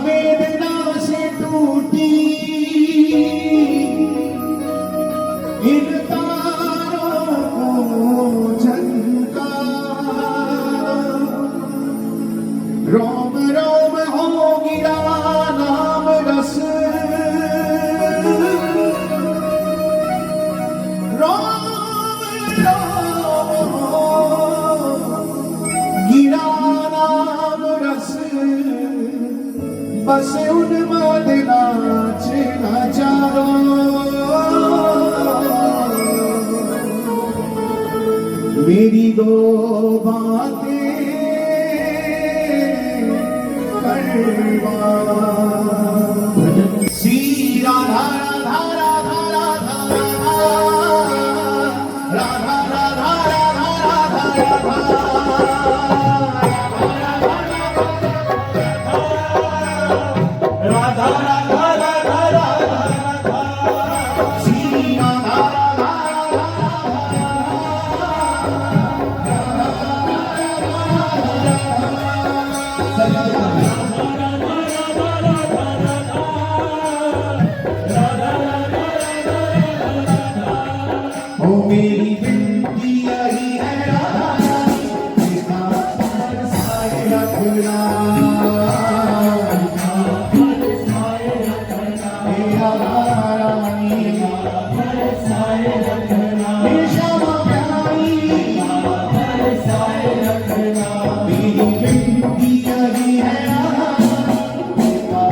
वेदना से टूटी इन तारों को झनका, रोम रोम हो गिरा नाम रस, रोम रोम हो गिरा नाम रस, बस उनमें नाचना चाहो। मेरी दो बातें करवा, सी राधा राधा राधा राधा राधा राधा राधा राधा ओ मेरी बिंदी यही है राधा, इसका साए रखना, मेरा रानी साए रखना, श्यामा प्यारी साए रखना, मेरी बिंदी यही है राधा, इसका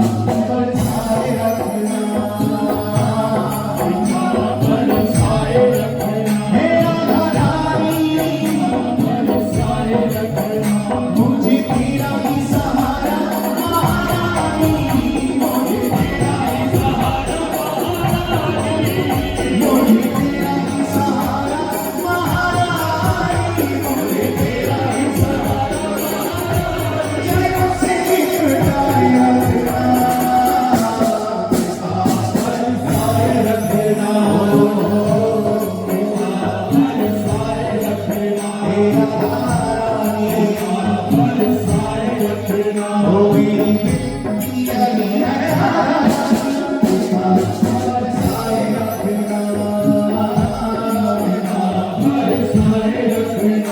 साए रखना, मुझे तेरा ही सहारा महारानी, मुझे तेरा ही सहारा महारानी, मुझे तेरा ही सहारा महारानी, मुझे तेरा ही सहारा महारानी, जय से मिटाया तेरा साए रखना, साए रखना, ओ मेरी पिया साए रखना,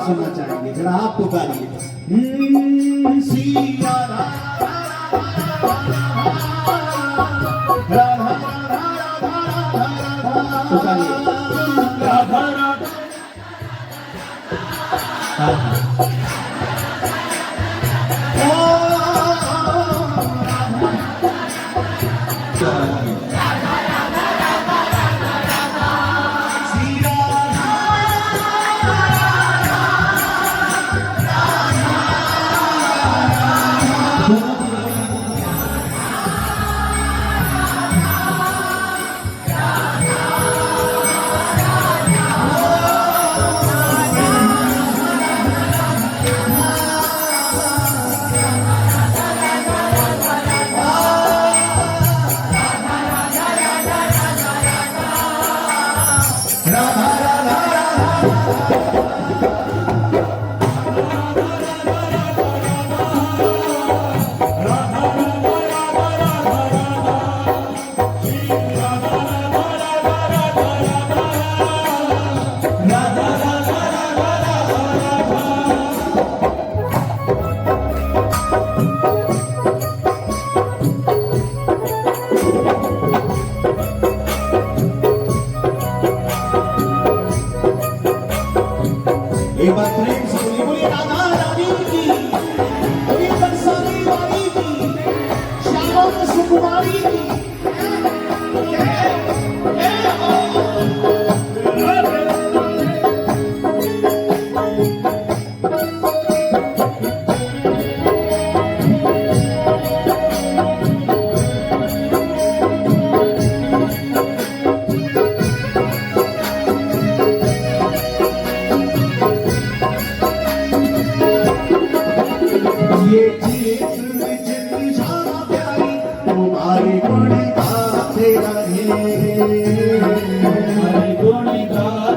सुनना चाहेंगे, जरा आप पुकारिए।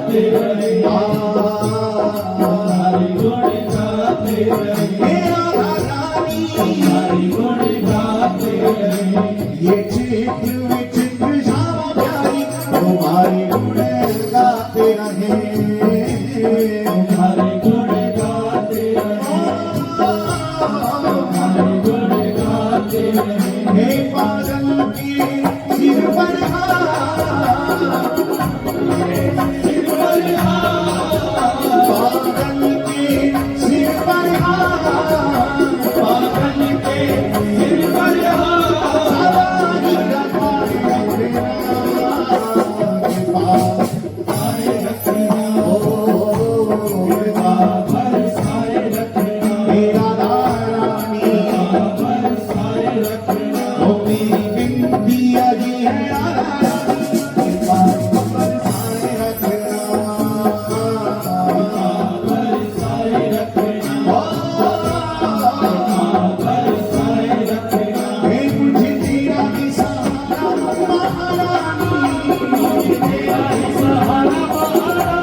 गाते रहे, तुम्हारे गुण गाते रहे, राधा रानी तुम्हारे गुण गाते रहे। ये चित्र विचित्र श्यामा प्यारी तुम्हारे गुण गाते रहे, तुम्हारे गुण गाते रहे, तुम्हारे गुण गाते रहे। हे पागल के सिर पर सिर पर पागल के सिर पर पागल के सिर पर सवारी रखना आए रखना ओ बरसाए रखना मेरा रानी बरसाए रखना ओ मेरी बिंदी अजी है बरसाए रखना बरसाए रखना बरसाए रखना। हे मुझे तेरा भी सहारा महारानी, मुझे तेरा भी सहारा महारानी।